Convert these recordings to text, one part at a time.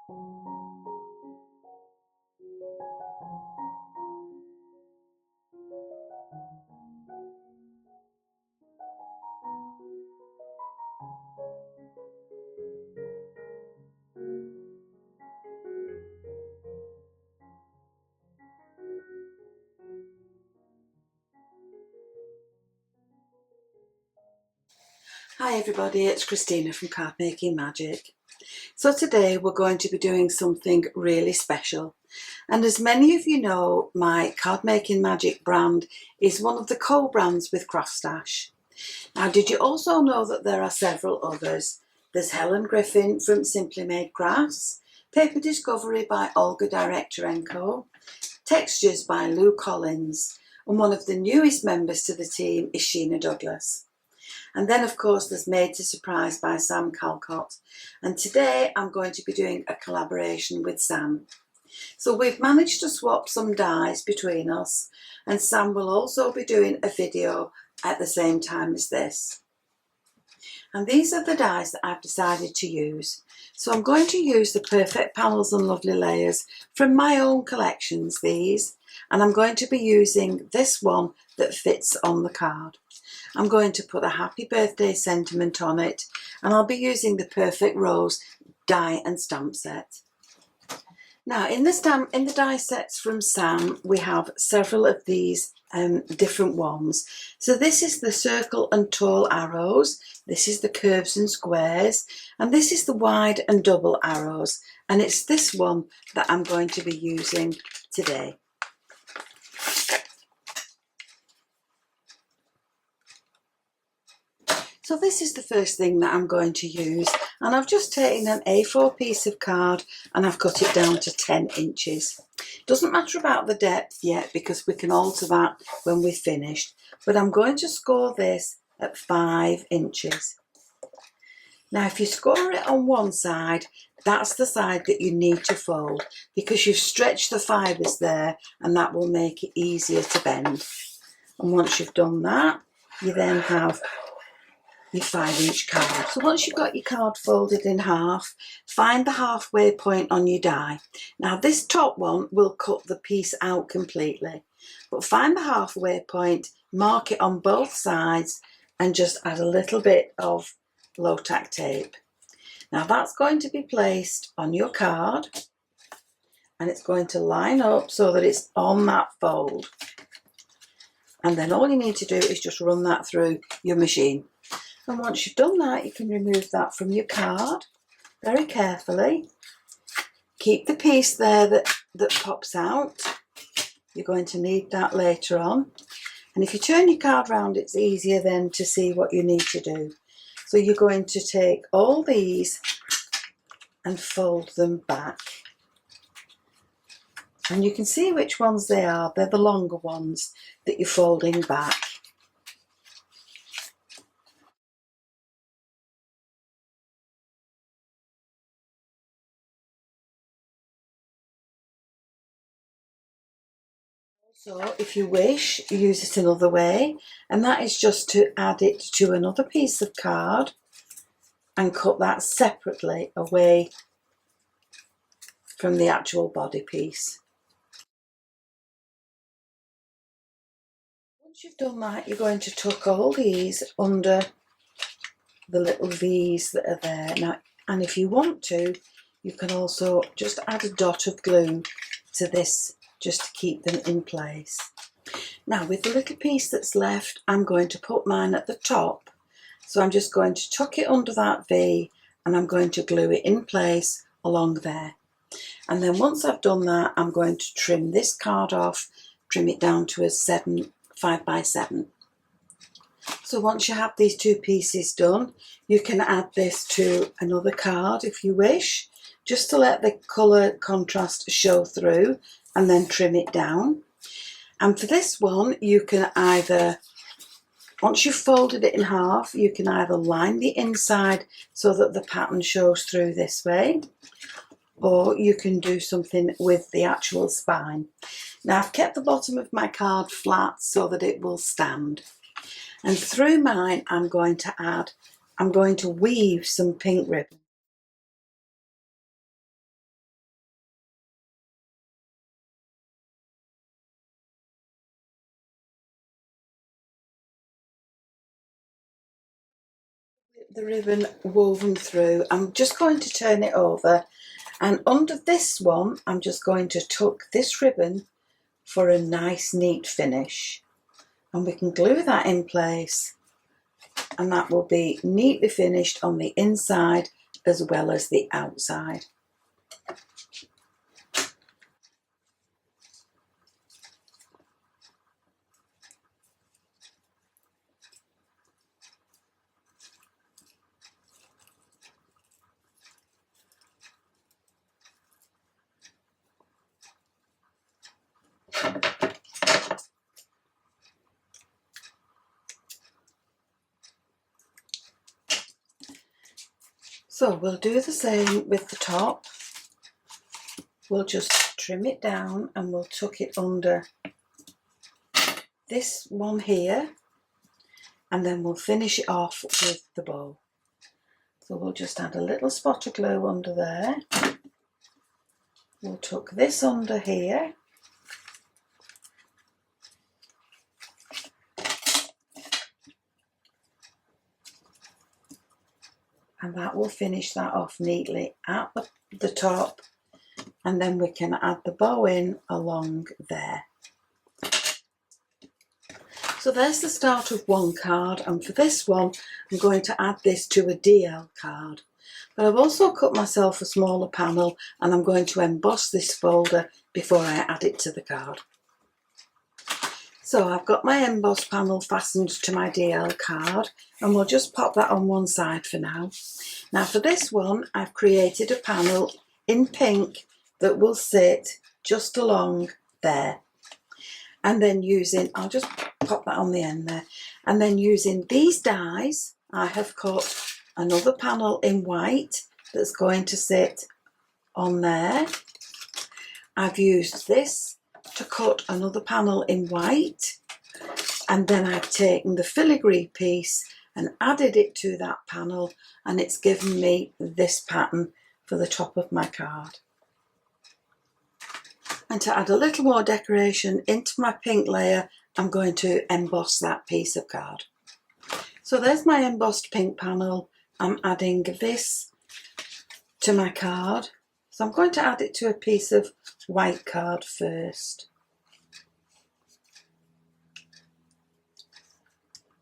Hi everybody, it's Christina from Card Making Magic. So today we're going to be doing something really special, and as many of you know, my Card Making Magic brand is one of the co-brands with CraftStash. Now, did you also know that there are several others? There's Helen Griffin from Simply Made Crafts, Paper Discovery by Olga Directorenko, Textures by Lou Collins, and one of the newest members to the team is Sheena Douglas. And then, of course, there's Made to Surprise by Sam Calcott. And today I'm going to be doing a collaboration with Sam. So we've managed to swap some dies between us, and Sam will also be doing a video at the same time as this. And these are the dies that I've decided to use. So I'm going to use the Perfect Panels and Lovely Layers from my own collections, these. And I'm going to be using this one that fits on the card. I'm going to put a happy birthday sentiment on it, and I'll be using the Perfect Rose die and stamp set. Now, in the die sets from Sam, we have several of these different ones. So this is the circle and tall arrows, this is the curves and squares, and this is the wide and double arrows, and it's this one that I'm going to be using today. So this is the first thing that I'm going to use, and I've just taken an A4 piece of card and I've cut it down to 10 inches. Doesn't matter about the depth yet because we can alter that when we've finished, but I'm going to score this at 5 inches. Now if you score it on one side, that's the side that you need to fold because you've stretched the fibres there, and that will make it easier to bend. And once you've done that, you then have your 5-inch card. So once you've got your card folded in half, find the halfway point on your die. Now this top one will cut the piece out completely, but find the halfway point, mark it on both sides, and just add a little bit of low tack tape. Now that's going to be placed on your card, and it's going to line up so that it's on that fold. And then all you need to do is just run that through your machine. And once you've done that, you can remove that from your card very carefully. Keep the piece there that pops out. You're going to need that later on. And if you turn your card round, it's easier then to see what you need to do. So you're going to take all these and fold them back. And you can see which ones they are. They're the longer ones that you're folding back. So if you wish, use it another way, and that is just to add it to another piece of card and cut that separately away from the actual body piece. Once you've done that, you're going to tuck all these under the little V's that are there. Now, and if you want to, you can also just add a dot of glue to this just to keep them in place. Now with the little piece that's left, I'm going to put mine at the top. So I'm just going to tuck it under that V, and I'm going to glue it in place along there. And then once I've done that, I'm going to trim this card off, trim it down to a 5 by 7. So once you have these two pieces done, you can add this to another card if you wish, just to let the colour contrast show through, and then trim it down. And for this one, you can either, once you've folded it in half, you can either line the inside so that the pattern shows through this way, or you can do something with the actual spine. Now I've kept the bottom of my card flat so that it will stand. And through mine, I'm going to weave some pink ribbon. the ribbon woven through, I'm just going to turn it over, and under this one I'm just going to tuck this ribbon for a nice neat finish, and we can glue that in place, and that will be neatly finished on the inside as well as the outside. So we'll do the same with the top. We'll just trim it down and we'll tuck it under this one here, and then we'll finish it off with the bow. So we'll just add a little spot of glue under there. We'll tuck this under here. And that will finish that off neatly at the top, and then we can add the bow in along there. So there's the start of one card, and for this one I'm going to add this to a DL card. But I've also cut myself a smaller panel, and I'm going to emboss this folder before I add it to the card. So I've got my emboss panel fastened to my DL card, and we'll just pop that on one side for now. Now for this one I've created a panel in pink that will sit just along there. And then I'll just pop that on the end there, and then using these dies I have cut another panel in white that's going to sit on there. I've used this to cut another panel in white, and then I've taken the filigree piece and added it to that panel, and it's given me this pattern for the top of my card. And to add a little more decoration into my pink layer, I'm going to emboss that piece of card. So there's my embossed pink panel. I'm adding this to my card. So I'm going to add it to a piece of white card first.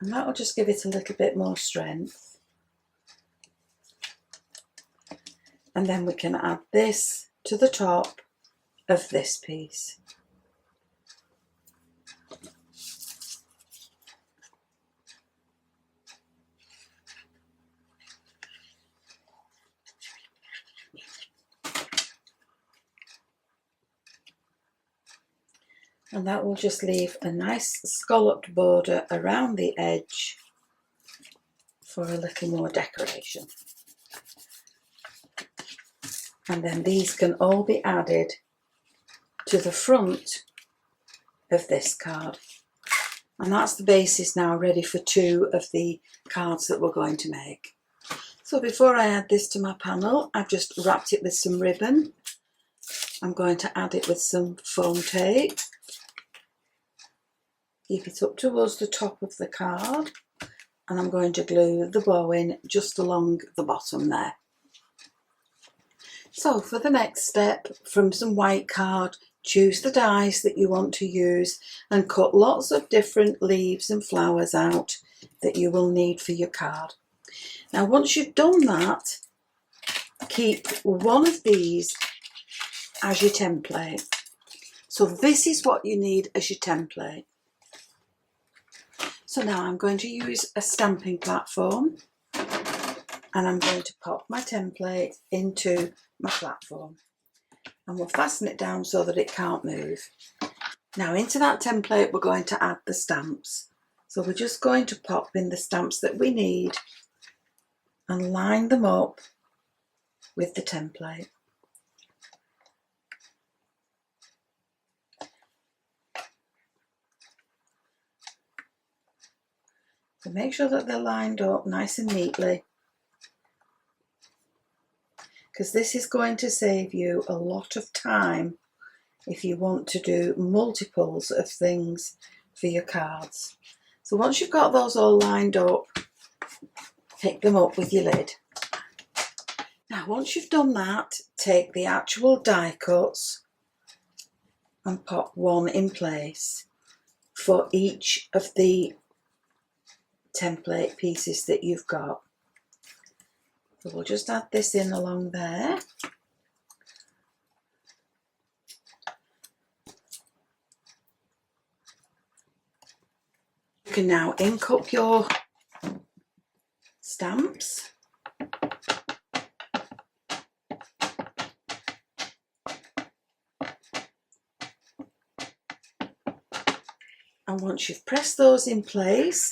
And that will just give it a little bit more strength. And then we can add this to the top of this piece. And that will just leave a nice scalloped border around the edge for a little more decoration. And then these can all be added to the front of this card. And that's the basis now ready for two of the cards that we're going to make. So before I add this to my panel, I've just wrapped it with some ribbon. I'm going to add it with some foam tape. Keep it up towards the top of the card, and I'm going to glue the bow in just along the bottom there. So for the next step, from some white card, choose the dies that you want to use and cut lots of different leaves and flowers out that you will need for your card. Now once you've done that, keep one of these as your template. So this is what you need as your template. So now I'm going to use a stamping platform, and I'm going to pop my template into my platform, and we'll fasten it down so that it can't move. Now into that template we're going to add the stamps. So we're just going to pop in the stamps that we need and line them up with the template. So make sure that they're lined up nice and neatly, because this is going to save you a lot of time if you want to do multiples of things for your cards. So once you've got those all lined up, pick them up with your lid. Now once you've done that, take the actual die cuts and pop one in place for each of the template pieces that you've got. So we'll just add this in along there. You can now ink up your stamps. And once you've pressed those in place,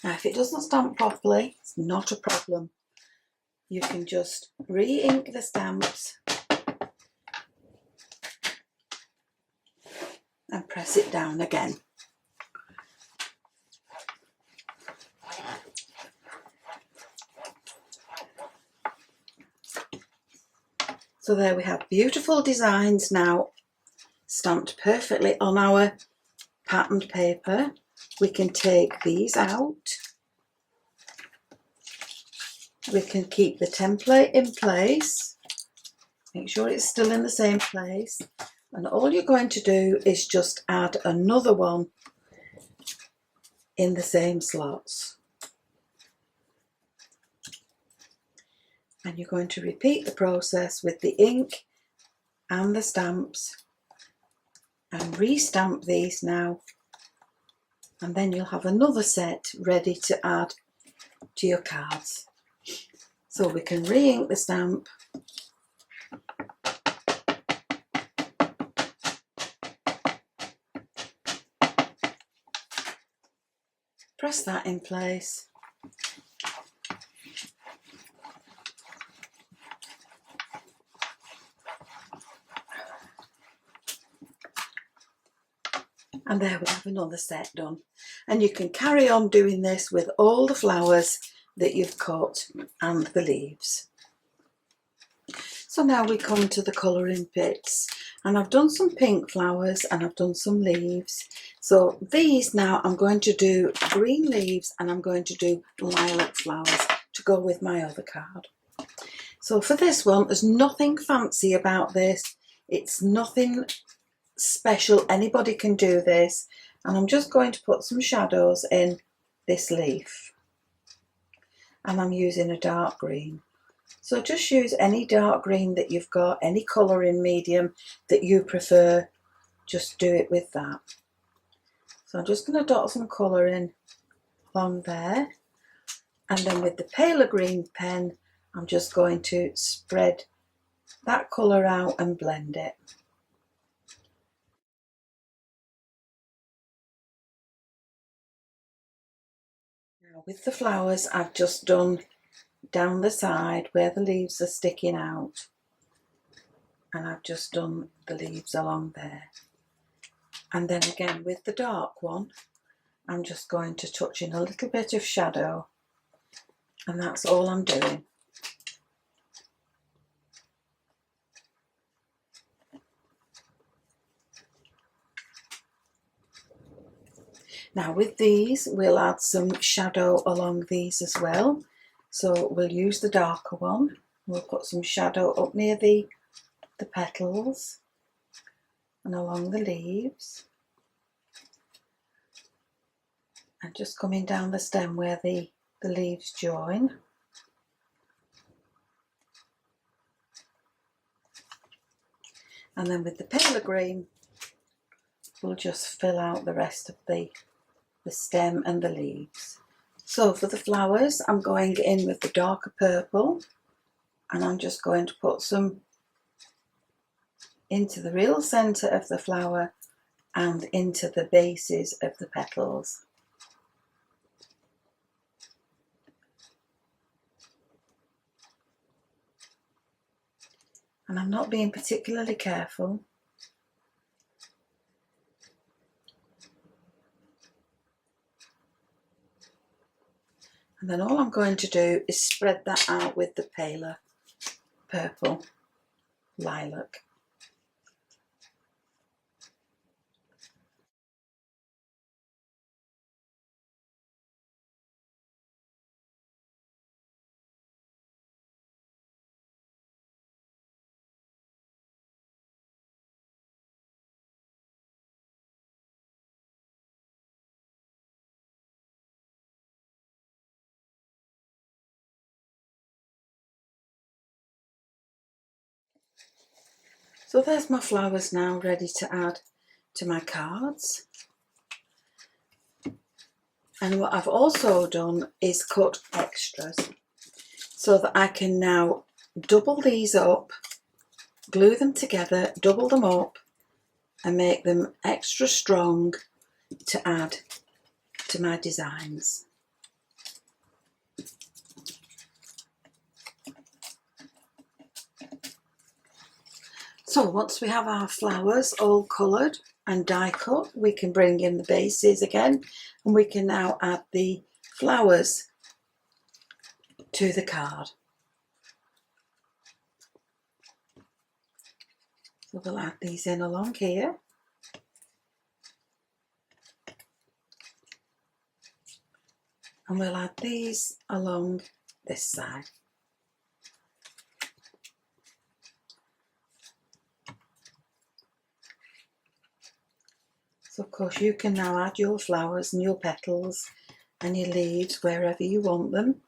now if it doesn't stamp properly, it's not a problem. You can just re-ink the stamps and press it down again. So there we have beautiful designs now stamped perfectly on our patterned paper. We can take these out. We can keep the template in place. Make sure it's still in the same place. And all you're going to do is just add another one in the same slots. And you're going to repeat the process with the ink and the stamps and re-stamp these now, and then you'll have another set ready to add to your cards. So we can re-ink the stamp, press that in place, and there we have another set done. And you can carry on doing this with all the flowers that you've cut and the leaves. So now we come to the colouring bits, and I've done some pink flowers and I've done some leaves. So these now I'm going to do green leaves and I'm going to do lilac flowers to go with my other card. So for this one, there's nothing fancy about this. It's nothing special, anybody can do this, and I'm just going to put some shadows in this leaf, and I'm using a dark green. So just use any dark green that you've got, any colouring medium that you prefer, just do it with that. So I'm just going to dot some colour in along there, and then with the paler green pen I'm just going to spread that colour out and blend it. Now with the flowers I've just done down the side where the leaves are sticking out, and I've just done the leaves along there. And then again with the dark one I'm just going to touch in a little bit of shadow, and that's all I'm doing. Now with these we'll add some shadow along these as well. So we'll use the darker one. We'll put some shadow up near the petals and along the leaves, and just coming down the stem where the leaves join. And then with the paler green we'll just fill out the rest of the stem and the leaves. So for the flowers I'm going in with the darker purple, and I'm just going to put some into the real centre of the flower and into the bases of the petals. And I'm not being particularly careful. And then all I'm going to do is spread that out with the paler purple. lilac. So there's my flowers now ready to add to my cards. And what I've also done is cut extras so that I can now double these up, glue them together, double them up and make them extra strong to add to my designs. So once we have our flowers all coloured and die cut, we can bring in the bases again and we can now add the flowers to the card. So we'll add these in along here. And we'll add these along this side. So of course you can now add your flowers and your petals and your leaves wherever you want them.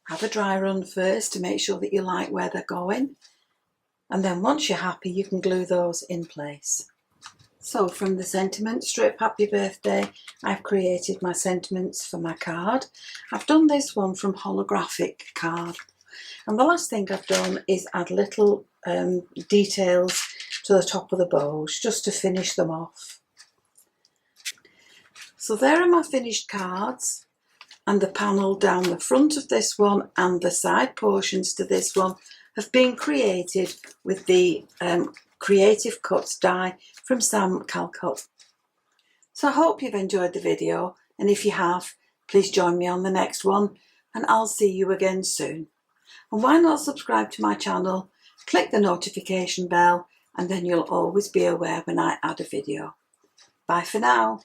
Have a dry run first to make sure that you like where they're going. And then once you're happy, you can glue those in place. So from the sentiment strip, Happy Birthday, I've created my sentiments for my card. I've done this one from holographic card. And the last thing I've done is add little details to the top of the bows just to finish them off. So there are my finished cards, and the panel down the front of this one and the side portions to this one have been created with the Creative Cuts die from Sam Calcott. So I hope you've enjoyed the video, and if you have, please join me on the next one and I'll see you again soon. And why not subscribe to my channel, click the notification bell, and then you'll always be aware when I add a video. Bye for now.